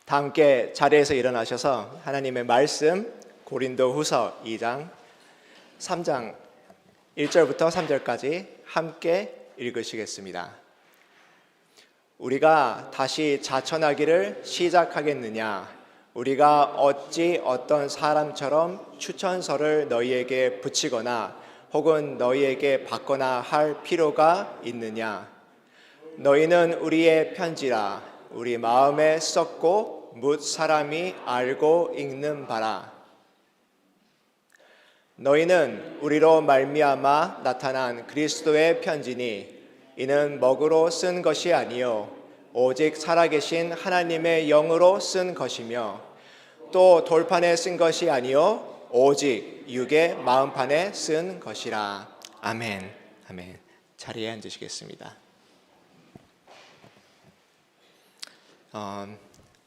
다 함께 자리에서 일어나셔서 하나님의 말씀 고린도후서 2장 3장 1절부터 3절까지 함께 읽으시겠습니다. 우리가 다시 자천하기를 시작하겠느냐? 우리가 어찌 어떤 사람처럼 추천서를 너희에게 붙이거나 혹은 너희에게 받거나 할 필요가 있느냐? 너희는 우리의 편지라 우리 마음에 썼고 뭇 사람이 알고 읽는 바라. 너희는 우리로 말미암아 나타난 그리스도의 편지니 이는 먹으로 쓴 것이 아니요 오직 살아계신 하나님의 영으로 쓴 것이며 또 돌판에 쓴 것이 아니요 오직 육의 마음판에 쓴 것이라. 아멘. 아멘. 자리에 앉으시겠습니다.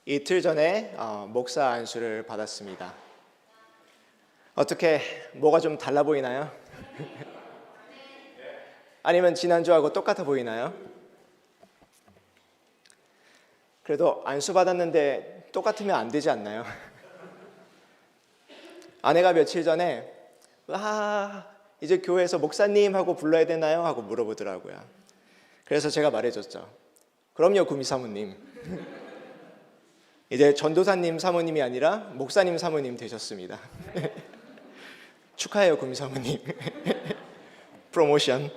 이틀 전에 목사 안수를 받았습니다. 어떻게 뭐가 좀 달라 보이나요? 아니면 지난주하고 똑같아 보이나요? 그래도 안수 받았는데 똑같으면 안 되지 않나요? 아내가 며칠 전에 이제 교회에서 목사님 하고 불러야 되나요? 하고 물어보더라고요. 그래서 제가 말해줬죠. 그럼요, 구미 사모님. 이제 전도사님 사모님이 아니라 목사님 사모님 되셨습니다. 축하해요, 구미 사모님. 프로모션.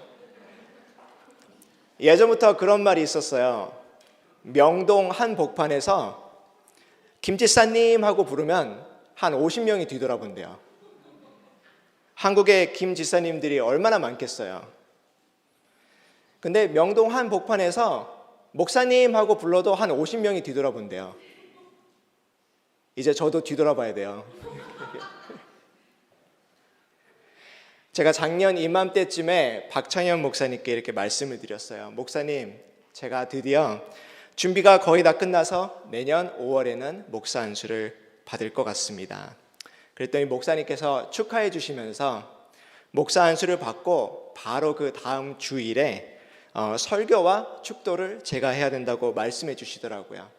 예전부터 그런 말이 있었어요. 명동 한 복판에서 김지사님 하고 부르면 한 50명이 뒤돌아본대요. 한국의 김지사님들이 얼마나 많겠어요. 근데 명동 한 복판에서 목사님 하고 불러도 한 50명이 뒤돌아본대요. 이제 저도 뒤돌아봐야 돼요. 제가 작년 이맘때쯤에 박창현 목사님께 이렇게 말씀을 드렸어요. 목사님, 제가 드디어 준비가 거의 다 끝나서 내년 5월에는 목사 안수를 받을 것 같습니다. 그랬더니 목사님께서 축하해 주시면서 목사 안수를 받고 바로 그 다음 주일에 설교와 축도를 제가 해야 된다고 말씀해 주시더라고요.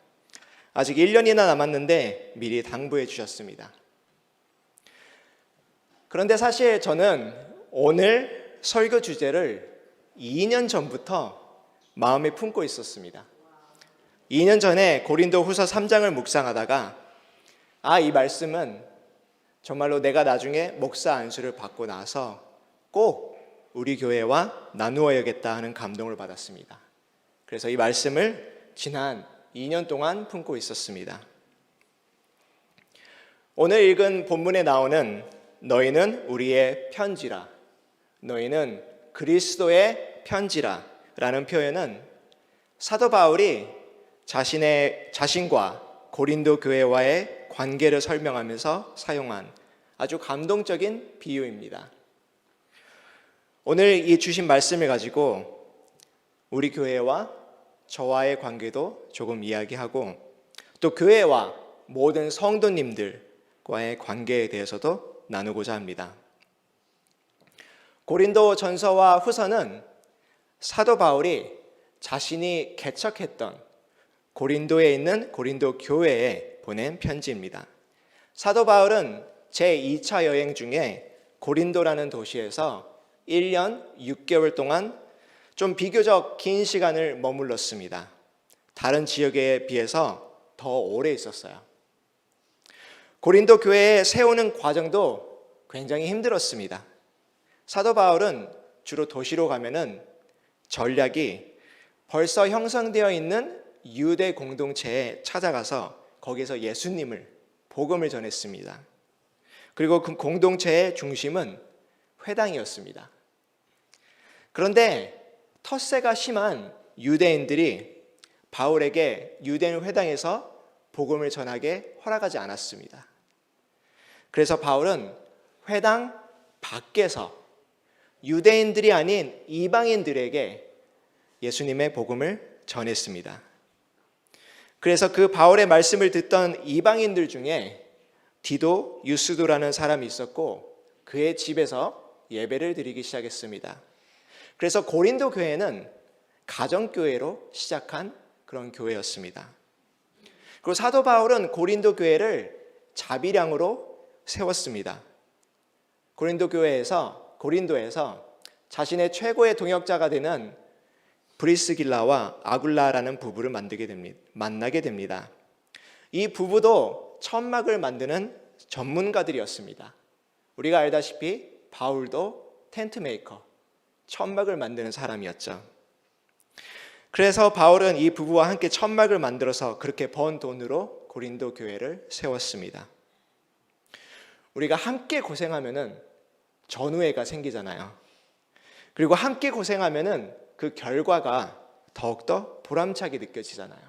아직 1년이나 남았는데 미리 당부해 주셨습니다. 그런데 사실 저는 오늘 설교 주제를 2년 전부터 마음에 품고 있었습니다. 2년 전에 고린도후서 3장을 묵상하다가 이 말씀은 정말로 내가 나중에 목사 안수를 받고 나서 꼭 우리 교회와 나누어야겠다 하는 감동을 받았습니다. 그래서 이 말씀을 지난 2년 동안 품고 있었습니다. 오늘 읽은 본문에 나오는 너희는 우리의 편지라, 너희는 그리스도의 편지라 라는 표현은 사도 바울이 자신과 고린도 교회와의 관계를 설명하면서 사용한 아주 감동적인 비유입니다. 오늘 이 주신 말씀을 가지고 우리 교회와 저와의 관계도 조금 이야기하고 또 교회와 모든 성도님들과의 관계에 대해서도 나누고자 합니다. 고린도 전서와 후서는 사도 바울이 자신이 개척했던 고린도에 있는 고린도 교회에 보낸 편지입니다. 사도 바울은 제2차 여행 중에 고린도라는 도시에서 1년 6개월 동안 좀 비교적 긴 시간을 머물렀습니다. 다른 지역에 비해서 더 오래 있었어요. 고린도 교회에 세우는 과정도 굉장히 힘들었습니다. 사도 바울은 주로 도시로 가면은 전략이 벌써 형성되어 있는 유대 공동체에 찾아가서 거기서 예수님을 복음을 전했습니다. 그리고 그 공동체의 중심은 회당이었습니다. 그런데 텃세가 심한 유대인들이 바울에게 유대인 회당에서 복음을 전하게 허락하지 않았습니다. 그래서 바울은 회당 밖에서 유대인들이 아닌 이방인들에게 예수님의 복음을 전했습니다. 그래서 그 바울의 말씀을 듣던 이방인들 중에 디도 유스도라는 사람이 있었고 그의 집에서 예배를 드리기 시작했습니다. 그래서 고린도 교회는 가정교회로 시작한 그런 교회였습니다. 그리고 사도 바울은 고린도 교회를 자비량으로 세웠습니다. 고린도에서 자신의 최고의 동역자가 되는 브리스길라와 아굴라라는 부부를 만나게 됩니다. 이 부부도 천막을 만드는 전문가들이었습니다. 우리가 알다시피 바울도 텐트 메이커, 천막을 만드는 사람이었죠. 그래서 바울은 이 부부와 함께 천막을 만들어서 그렇게 번 돈으로 고린도 교회를 세웠습니다. 우리가 함께 고생하면은 전우애가 생기잖아요. 그리고 함께 고생하면은 그 결과가 더욱더 보람차게 느껴지잖아요.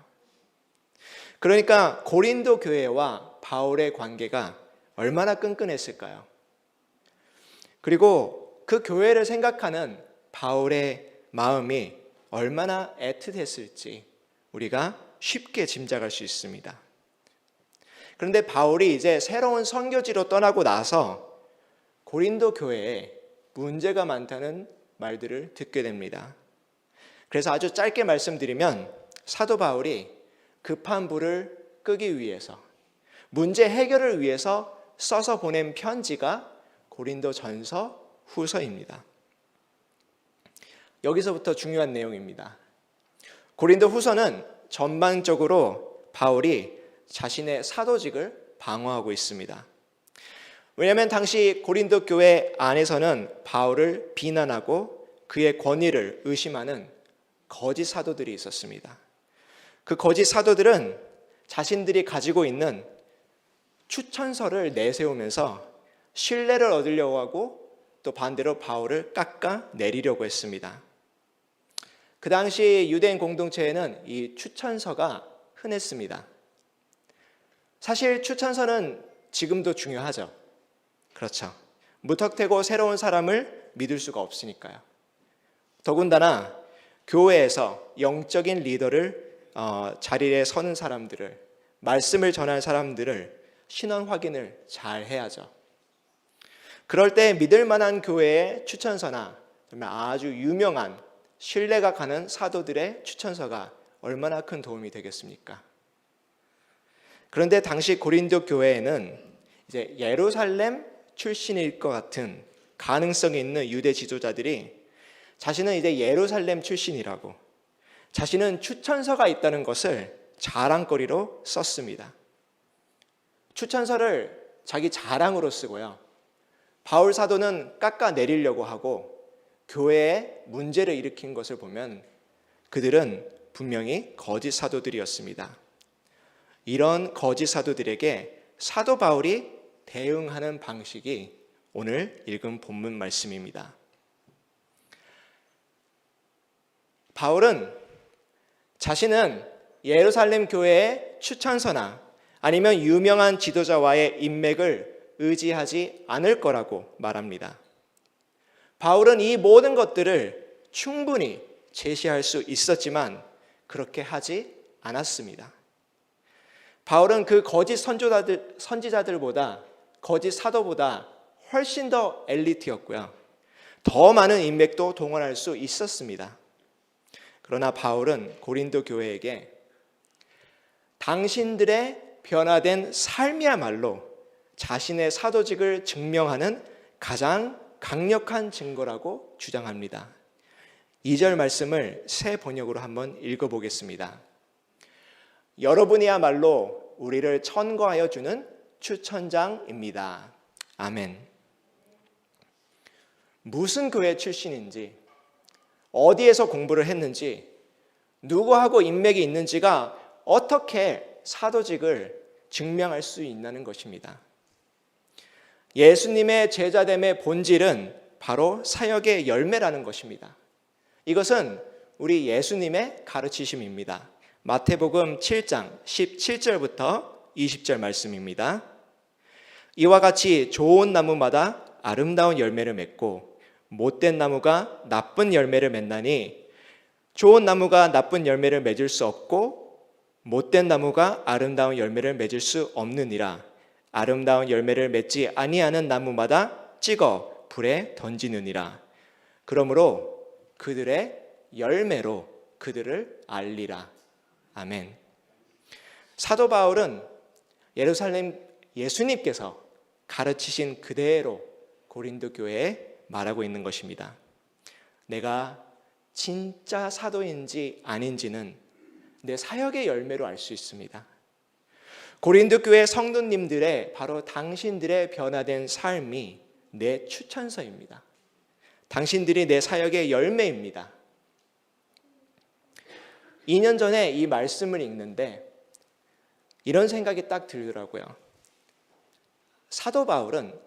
그러니까 고린도 교회와 바울의 관계가 얼마나 끈끈했을까요? 그리고 그 교회를 생각하는 바울의 마음이 얼마나 애틋했을지 우리가 쉽게 짐작할 수 있습니다. 그런데 바울이 이제 새로운 선교지로 떠나고 나서 고린도 교회에 문제가 많다는 말들을 듣게 됩니다. 그래서 아주 짧게 말씀드리면 사도 바울이 급한 불을 끄기 위해서, 문제 해결을 위해서 써서 보낸 편지가 고린도전서 후서입니다. 여기서부터 중요한 내용입니다. 고린도 후서는 전반적으로 바울이 자신의 사도직을 방어하고 있습니다. 왜냐하면 당시 고린도 교회 안에서는 바울을 비난하고 그의 권위를 의심하는 거짓 사도들이 있었습니다. 그 거짓 사도들은 자신들이 가지고 있는 추천서를 내세우면서 신뢰를 얻으려고 하고 또 반대로 바울을 깎아내리려고 했습니다. 그 당시 유대인 공동체에는 이 추천서가 흔했습니다. 사실 추천서는 지금도 중요하죠. 그렇죠. 무턱대고 새로운 사람을 믿을 수가 없으니까요. 더군다나 교회에서 영적인 리더를 자리에 서는 사람들을, 말씀을 전할 사람들을 신원 확인을 잘 해야죠. 그럴 때 믿을 만한 교회의 추천서나 아주 유명한 신뢰가 가는 사도들의 추천서가 얼마나 큰 도움이 되겠습니까? 그런데 당시 고린도 교회에는 이제 예루살렘 출신일 것 같은 가능성이 있는 유대 지도자들이 자신은 이제 예루살렘 출신이라고, 자신은 추천서가 있다는 것을 자랑거리로 썼습니다. 추천서를 자기 자랑으로 쓰고요. 바울 사도는 깎아내리려고 하고 교회에 문제를 일으킨 것을 보면 그들은 분명히 거짓 사도들이었습니다. 이런 거짓 사도들에게 사도 바울이 대응하는 방식이 오늘 읽은 본문 말씀입니다. 바울은 자신은 예루살렘 교회의 추천서나 아니면 유명한 지도자와의 인맥을 의지하지 않을 거라고 말합니다. 바울은 이 모든 것들을 충분히 제시할 수 있었지만 그렇게 하지 않았습니다. 바울은 그 거짓 선지자들보다, 거짓 사도보다 훨씬 더 엘리트였고요. 더 많은 인맥도 동원할 수 있었습니다. 그러나 바울은 고린도 교회에게 당신들의 변화된 삶이야말로 자신의 사도직을 증명하는 가장 강력한 증거라고 주장합니다. 2절 말씀을 새 번역으로 한번 읽어보겠습니다. 여러분이야말로 우리를 천거하여 주는 추천장입니다. 아멘. 무슨 교회 출신인지, 어디에서 공부를 했는지, 누구하고 인맥이 있는지가 어떻게 사도직을 증명할 수 있다는 것입니다. 예수님의 제자됨의 본질은 바로 사역의 열매라는 것입니다. 이것은 우리 예수님의 가르치심입니다. 마태복음 7장 17절부터 20절 말씀입니다. 이와 같이 좋은 나무마다 아름다운 열매를 맺고 못된 나무가 나쁜 열매를 맺나니 좋은 나무가 나쁜 열매를 맺을 수 없고 못된 나무가 아름다운 열매를 맺을 수 없느니라. 아름다운 열매를 맺지 아니하는 나무마다 찍어 불에 던지느니라. 그러므로 그들의 열매로 그들을 알리라. 아멘. 사도 바울은 예루살렘 예수님께서 가르치신 그대로 고린도 교회에 말하고 있는 것입니다. 내가 진짜 사도인지 아닌지는 내 사역의 열매로 알 수 있습니다. 고린도 교회 성도님들의 바로 당신들의 변화된 삶이 내 추천서입니다. 당신들이 내 사역의 열매입니다. 2년 전에 이 말씀을 읽는데 이런 생각이 딱 들더라고요. 사도 바울은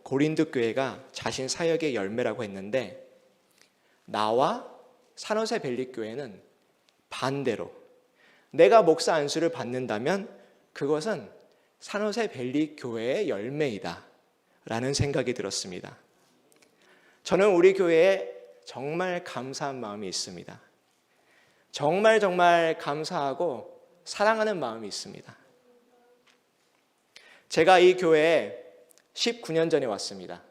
고린도 교회가 자신 사역의 열매라고 했는데 나와 산호세 벨리 교회는 반대로 내가 목사 안수를 받는다면 그것은 산호세 벨리 교회의 열매이다 라는 생각이 들었습니다. 저는 우리 교회에 정말 감사한 마음이 있습니다. 정말 감사하고 사랑하는 마음이 있습니다. 제가 이 교회에 19년 전에 왔습니다.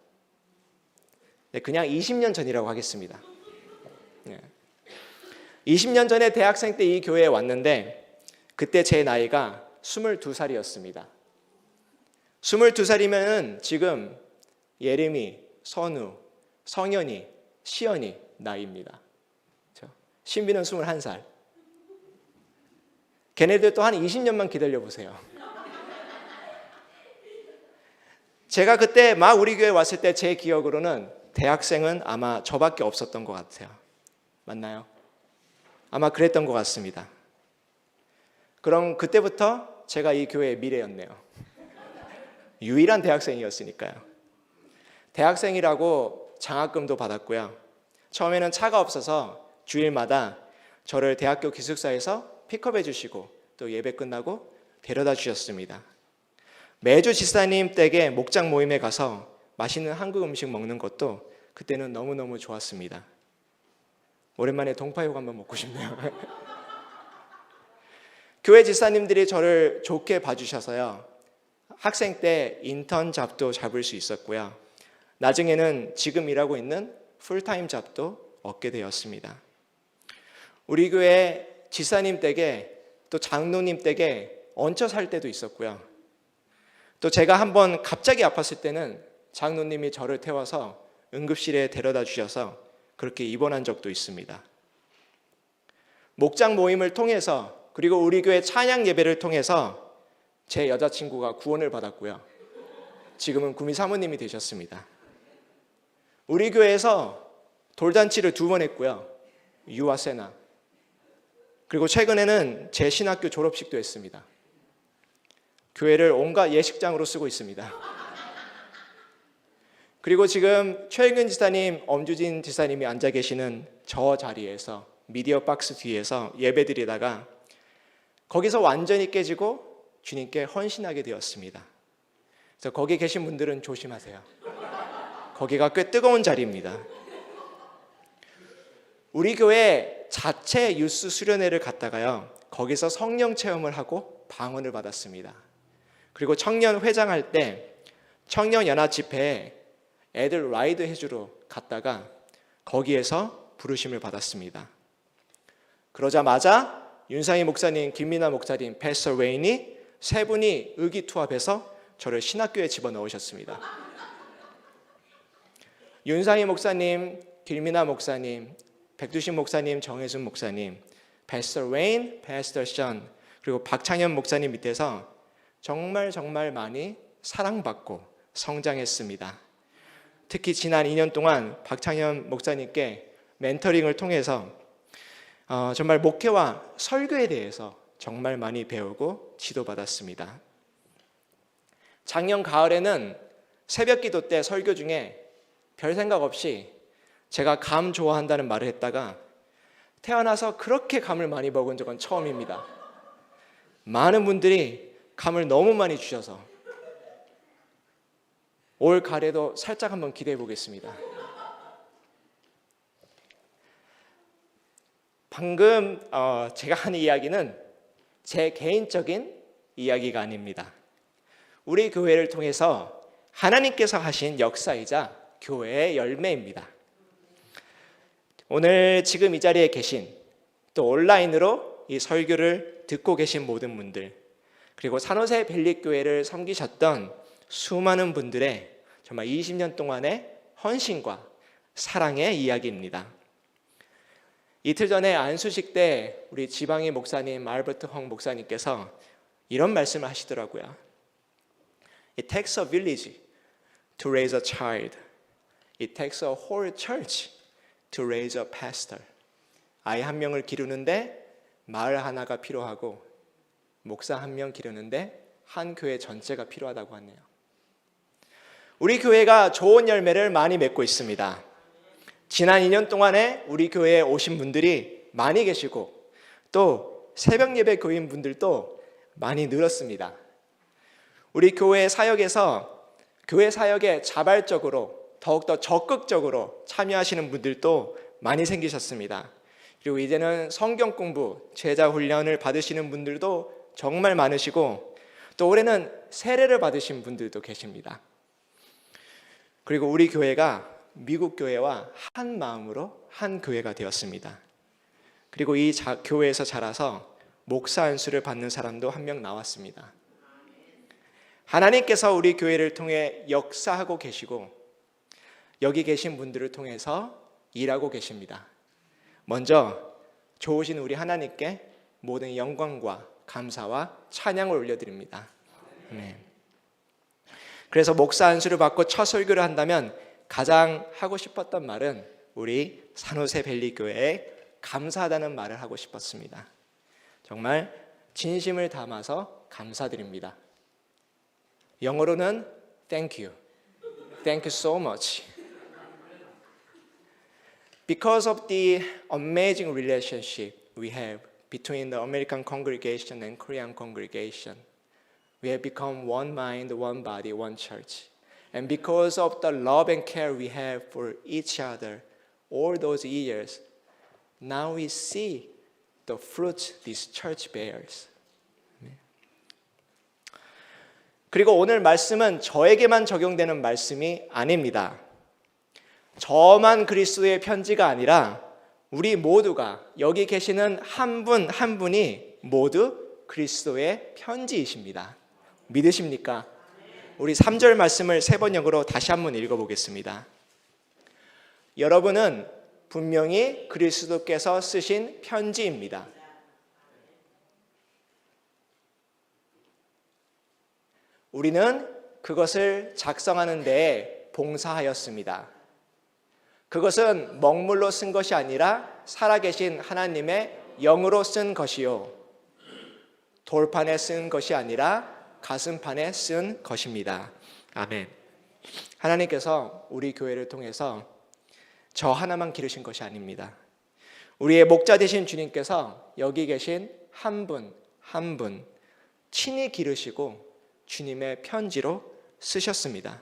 그냥 20년 전이라고 하겠습니다. 20년 전에 대학생 때 이 교회에 왔는데 그때 제 나이가 22살이었습니다. 22살이면 지금 예림이, 선우, 성현이, 시연이 나이입니다. 신비는 21살. 걔네들 또 한 20년만 기다려보세요. 제가 그때 막 우리 교회 왔을 때 제 기억으로는 대학생은 아마 저밖에 없었던 것 같아요. 맞나요? 아마 그랬던 것 같습니다. 그럼 그때부터 제가 이 교회의 미래였네요. 유일한 대학생이었으니까요. 대학생이라고 장학금도 받았고요. 처음에는 차가 없어서 주일마다 저를 대학교 기숙사에서 픽업해 주시고 또 예배 끝나고 데려다 주셨습니다. 매주 지사님 댁에 목장 모임에 가서 맛있는 한국 음식 먹는 것도 그때는 너무너무 좋았습니다. 오랜만에 동파육 한번 먹고 싶네요. 교회 지사님들이 저를 좋게 봐주셔서요. 학생 때 인턴 잡도 잡을 수 있었고요. 나중에는 지금 일하고 있는 풀타임 잡도 얻게 되었습니다. 우리 교회 지사님 댁에 또 장로님 댁에 얹혀 살 때도 있었고요. 또 제가 한번 갑자기 아팠을 때는 장로님이 저를 태워서 응급실에 데려다 주셔서 그렇게 입원한 적도 있습니다. 목장 모임을 통해서 그리고 우리 교회 찬양 예배를 통해서 제 여자친구가 구원을 받았고요. 지금은 구미 사모님이 되셨습니다. 우리 교회에서 돌잔치를 2번 했고요. 유아세나. 그리고 최근에는 제 신학교 졸업식도 했습니다. 교회를 온갖 예식장으로 쓰고 있습니다. 그리고 지금 최영근 지사님, 엄주진 지사님이 앉아 계시는 저 자리에서 미디어 박스 뒤에서 예배드리다가 거기서 완전히 깨지고 주님께 헌신하게 되었습니다. 그래서 거기 계신 분들은 조심하세요. 거기가 꽤 뜨거운 자리입니다. 우리 교회 자체 유스 수련회를 갔다가요. 거기서 성령 체험을 하고 방언을 받았습니다. 그리고 청년 회장할 때 청년 연합 집회에 애들 라이드 해주러 갔다가 거기에서 부르심을 받았습니다. 그러자마자 윤상희 목사님, 김민아 목사님, 패스터 웨인이 세 분이 의기투합해서 저를 신학교에 집어넣으셨습니다. 윤상희 목사님, 김민아 목사님, 백두신 목사님, 정혜순 목사님, 패스터 웨인, 패스터 션, 그리고 박창현 목사님 밑에서 정말 많이 사랑받고 성장했습니다. 특히 지난 2년 동안 박창현 목사님께 멘토링을 통해서 정말 목회와 설교에 대해서 정말 많이 배우고 지도받았습니다. 작년 가을에는 새벽기도 때 설교 중에 별 생각 없이 제가 감 좋아한다는 말을 했다가 태어나서 그렇게 감을 많이 먹은 적은 처음입니다. 많은 분들이 감을 너무 많이 주셔서 올 가을에도 살짝 한번 기대해 보겠습니다. 방금 제가 하는 이야기는 제 개인적인 이야기가 아닙니다. 우리 교회를 통해서 하나님께서 하신 역사이자 교회의 열매입니다. 오늘 지금 이 자리에 계신 또 온라인으로 이 설교를 듣고 계신 모든 분들, 그리고 산호세 벨리교회를 섬기셨던 수많은 분들의 정말 20년 동안의 헌신과 사랑의 이야기입니다. 이틀 전에 안수식 때 우리 지방의 목사님 알버트 헝 목사님께서 이런 말씀을 하시더라고요. It takes a village to raise a child. It takes a whole church to raise a pastor. 아이 한 명을 기르는데 마을 하나가 필요하고 목사 한 명 기르는데 한 교회 전체가 필요하다고 하네요. 우리 교회가 좋은 열매를 많이 맺고 있습니다. 지난 2년 동안에 우리 교회에 오신 분들이 많이 계시고 또 새벽 예배 교인분들도 많이 늘었습니다. 우리 교회 사역에서 교회 사역에 자발적으로 더욱더 적극적으로 참여하시는 분들도 많이 생기셨습니다. 그리고 이제는 성경 공부, 제자 훈련을 받으시는 분들도 정말 많으시고 또 올해는 세례를 받으신 분들도 계십니다. 그리고 우리 교회가 미국 교회와 한 마음으로 한 교회가 되었습니다. 그리고 이 교회에서 자라서 목사 안수를 받는 사람도 한 명 나왔습니다. 하나님께서 우리 교회를 통해 역사하고 계시고 여기 계신 분들을 통해서 일하고 계십니다. 먼저 좋으신 우리 하나님께 모든 영광과 감사와 찬양을 올려드립니다. 네. 그래서 목사 안수를 받고 첫 설교를 한다면 가장 하고 싶었던 말은 우리 산호세 밸리 교회에 감사하다는 말을 하고 싶었습니다. 정말 진심을 담아서 감사드립니다. 영어로는 Thank you. Thank you so much. Because of the amazing relationship we have between the American congregation and Korean congregation, we have become one mind, one body, one church. And because of the love and care we have for each other all those years, now we see the fruit this church bears. 그리고 오늘 말씀은 저에게만 적용되는 말씀이 아닙니다. 저만 그리스도의 편지가 아니라 우리 모두가 여기 계시는 한 분 한 분이 모두 그리스도의 편지이십니다. 믿으십니까? 우리 3절 말씀을 세 번역으로 다시 한번 읽어보겠습니다. 여러분은 분명히 그리스도께서 쓰신 편지입니다. 우리는 그것을 작성하는 데에 봉사하였습니다. 그것은 먹물로 쓴 것이 아니라 살아계신 하나님의 영으로 쓴 것이요, 돌판에 쓴 것이 아니라 가슴판에 쓴 것입니다. 아멘. 하나님께서 우리 교회를 통해서 저 하나만 기르신 것이 아닙니다. 우리의 목자 되신 주님께서 여기 계신 한 분 한 분 친히 기르시고 주님의 편지로 쓰셨습니다.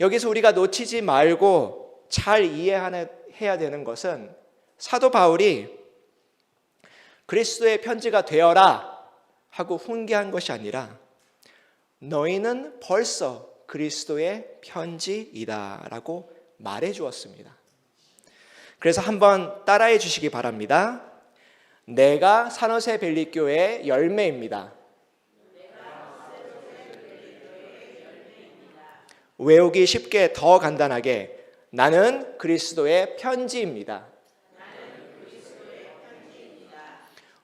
여기서 우리가 놓치지 말고 잘 이해해야 되는 것은 사도 바울이 그리스도의 편지가 되어라 하고 훈계한 것이 아니라 너희는 벌써 그리스도의 편지이다 라고 말해 주었습니다. 그래서 한번 따라해 주시기 바랍니다. 내가 산호세 밸리 교회의 열매입니다. 외우기 쉽게 더 간단하게 나는 그리스도의 편지입니다.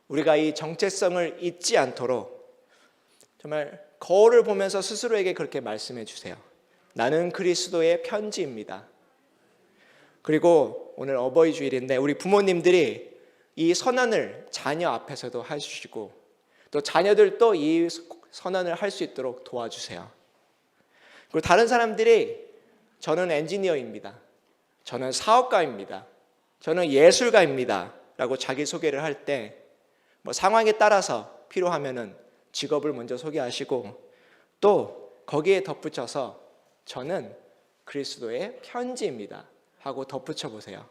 우리가 이 정체성을 잊지 않도록 정말 거울을 보면서 스스로에게 그렇게 말씀해 주세요. 나는 그리스도의 편지입니다. 그리고 오늘 어버이 주일인데 우리 부모님들이 이 선언을 자녀 앞에서도 해주시고 또 자녀들도 이 선언을 할 수 있도록 도와주세요. 그리고 다른 사람들이 저는 엔지니어입니다. 저는 사업가입니다. 저는 예술가입니다. 라고 자기소개를 할 때 뭐 상황에 따라서 필요하면은 직업을 먼저 소개하시고 또 거기에 덧붙여서 저는 그리스도의 편지입니다. 하고 덧붙여 보세요.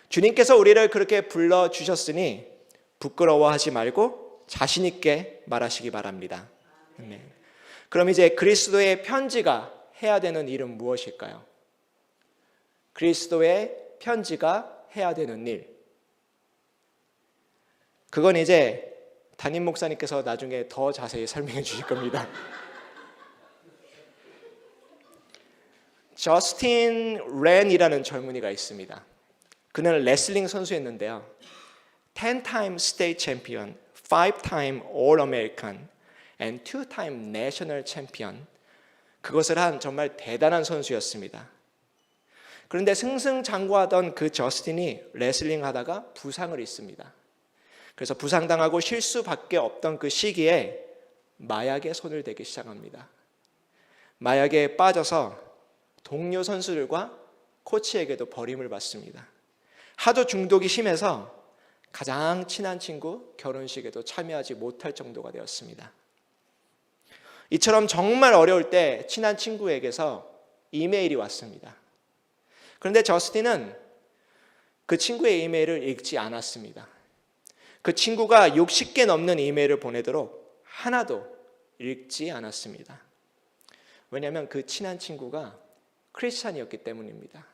주님께서 우리를 그렇게 불러주셨으니 부끄러워하지 말고 자신 있게 말하시기 바랍니다. 네. 그럼 이제 그리스도의 편지가 해야 되는 일은 무엇일까요? 그리스도의 편지가 해야 되는 일. 그건 이제 담임 목사님께서 나중에 더 자세히 설명해 주실 겁니다. 저스틴 렌이라는 젊은이가 있습니다. 그는 레슬링 선수였는데요. 10-time state champion, 5-time all-American, and 2-time national champion. 그것을 한 정말 대단한 선수였습니다. 그런데 승승장구하던 그 저스틴이 레슬링 하다가 부상을 입습니다. 그래서 부상당하고 쉴 수밖에 없던 그 시기에 마약에 손을 대기 시작합니다. 마약에 빠져서 동료 선수들과 코치에게도 버림을 받습니다. 하도 중독이 심해서 가장 친한 친구 결혼식에도 참여하지 못할 정도가 되었습니다. 이처럼 정말 어려울 때 친한 친구에게서 이메일이 왔습니다. 그런데 저스틴은 그 친구의 이메일을 읽지 않았습니다. 그 친구가 60개 넘는 이메일을 보내도록 하나도 읽지 않았습니다. 왜냐하면 그 친한 친구가 크리스찬이었기 때문입니다.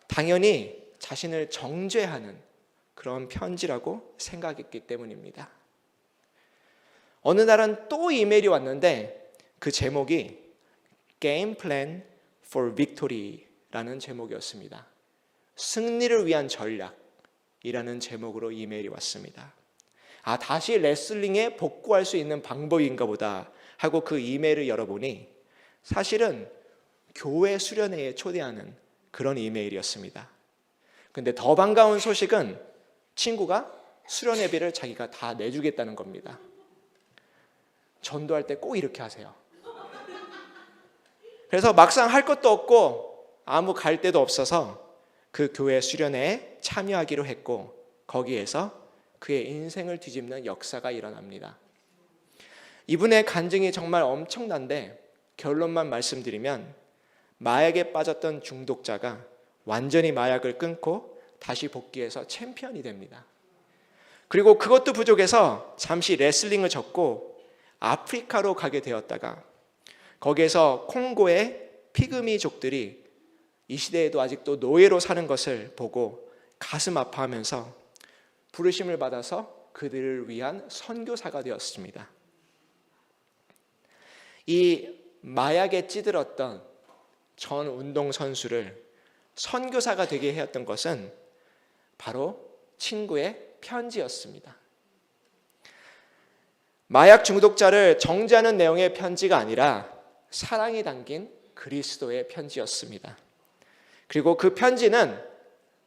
당연히 자신을 정죄하는 그런 편지라고 생각했기 때문입니다. 어느 날은 또 이메일이 왔는데 그 제목이 Game Plan for Victory라는 제목이었습니다. 승리를 위한 전략이라는 제목으로 이메일이 왔습니다. 다시 레슬링에 복구할 수 있는 방법인가 보다 하고 그 이메일을 열어보니 사실은 교회 수련회에 초대하는 그런 이메일이었습니다. 근데 더 반가운 소식은 친구가 수련회비를 자기가 다 내주겠다는 겁니다. 전도할 때 꼭 이렇게 하세요. 그래서 막상 할 것도 없고 아무 갈 데도 없어서 그 교회 수련회에 참여하기로 했고 거기에서 그의 인생을 뒤집는 역사가 일어납니다. 이분의 간증이 정말 엄청난데 결론만 말씀드리면 마약에 빠졌던 중독자가 완전히 마약을 끊고 다시 복귀해서 챔피언이 됩니다. 그리고 그것도 부족해서 잠시 레슬링을 접고 아프리카로 가게 되었다가 거기에서 콩고의 피그미족들이 이 시대에도 아직도 노예로 사는 것을 보고 가슴 아파하면서 부르심을 받아서 그들을 위한 선교사가 되었습니다. 이 마약에 찌들었던 전 운동선수를 선교사가 되게 했던 것은 바로 친구의 편지였습니다. 마약 중독자를 정죄하는 내용의 편지가 아니라 사랑이 담긴 그리스도의 편지였습니다. 그리고 그 편지는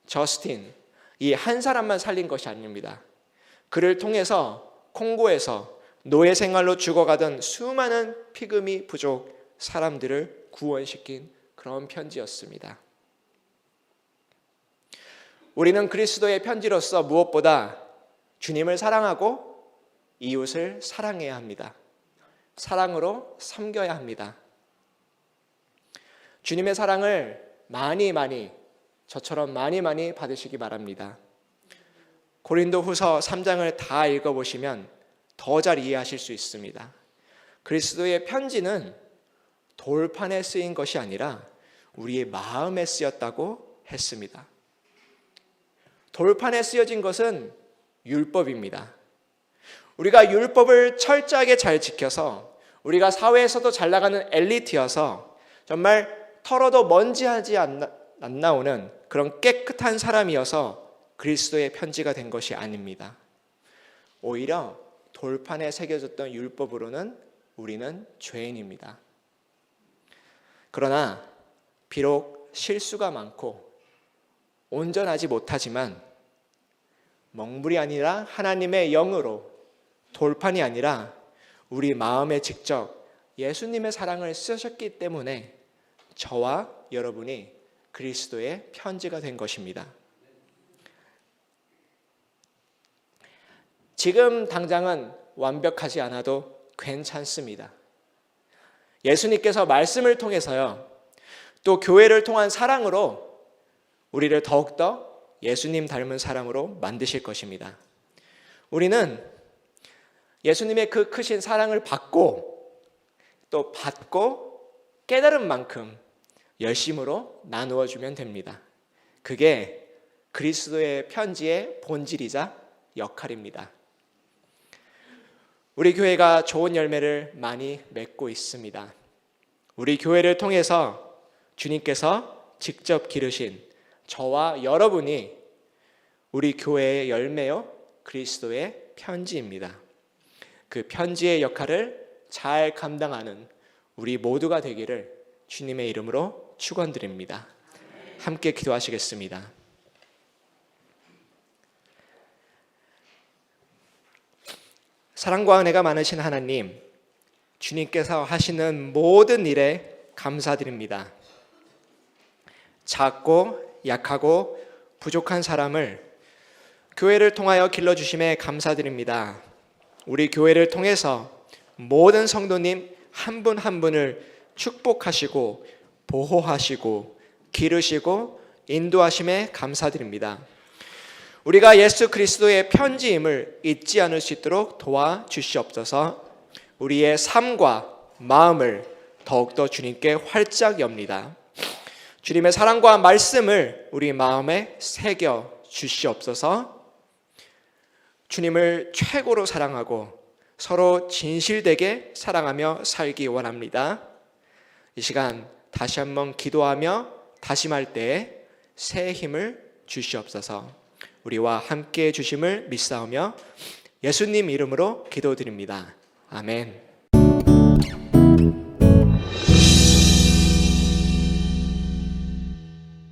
저스틴, 이 한 사람만 살린 것이 아닙니다. 그를 통해서 콩고에서 노예 생활로 죽어가던 수많은 피그미 부족 사람들을 구원시킨 그런 편지였습니다. 우리는 그리스도의 편지로서 무엇보다 주님을 사랑하고 이웃을 사랑해야 합니다. 사랑으로 섬겨야 합니다. 주님의 사랑을 많이 저처럼 많이 받으시기 바랍니다. 고린도후서 3장을 다 읽어보시면 더 잘 이해하실 수 있습니다. 그리스도의 편지는 돌판에 쓰인 것이 아니라 우리의 마음에 쓰였다고 했습니다. 돌판에 쓰여진 것은 율법입니다. 우리가 율법을 철저하게 잘 지켜서 우리가 사회에서도 잘 나가는 엘리트여서 정말 털어도 먼지하지 안 나오는 그런 깨끗한 사람이어서 그리스도의 편지가 된 것이 아닙니다. 오히려 돌판에 새겨졌던 율법으로는 우리는 죄인입니다. 그러나 비록 실수가 많고 온전하지 못하지만 먹물이 아니라 하나님의 영으로 돌판이 아니라 우리 마음에 직접 예수님의 사랑을 쓰셨기 때문에 저와 여러분이 그리스도의 편지가 된 것입니다. 지금 당장은 완벽하지 않아도 괜찮습니다. 예수님께서 말씀을 통해서요, 또 교회를 통한 사랑으로 우리를 더욱더 예수님 닮은 사람으로 만드실 것입니다. 우리는 예수님의 그 크신 사랑을 받고 또 받고 깨달은 만큼 열심으로 나누어 주면 됩니다. 그게 그리스도의 편지의 본질이자 역할입니다. 우리 교회가 좋은 열매를 많이 맺고 있습니다. 우리 교회를 통해서 주님께서 직접 기르신 저와 여러분이 우리 교회의 열매요, 그리스도의 편지입니다. 그 편지의 역할을 잘 감당하는 우리 모두가 되기를 주님의 이름으로 축원드립니다. 함께 기도하시겠습니다. 사랑과 은혜가 많으신 하나님, 주님께서 하시는 모든 일에 감사드립니다. 작고 약하고 부족한 사람을 교회를 통하여 길러주심에 감사드립니다. 우리 교회를 통해서 모든 성도님 한 분 한 분을 축복하시고 보호하시고 기르시고 인도하심에 감사드립니다. 우리가 예수 그리스도의 편지임을 잊지 않을 수 있도록 도와주시옵소서. 우리의 삶과 마음을 더욱더 주님께 활짝 엽니다. 주님의 사랑과 말씀을 우리 마음에 새겨 주시옵소서. 주님을 최고로 사랑하고 서로 진실되게 사랑하며 살기 원합니다. 이 시간 다시 한번 기도하며 다짐할 때에 새 힘을 주시옵소서. 우리와 함께 주심을 믿사오며 예수님 이름으로 기도드립니다. 아멘.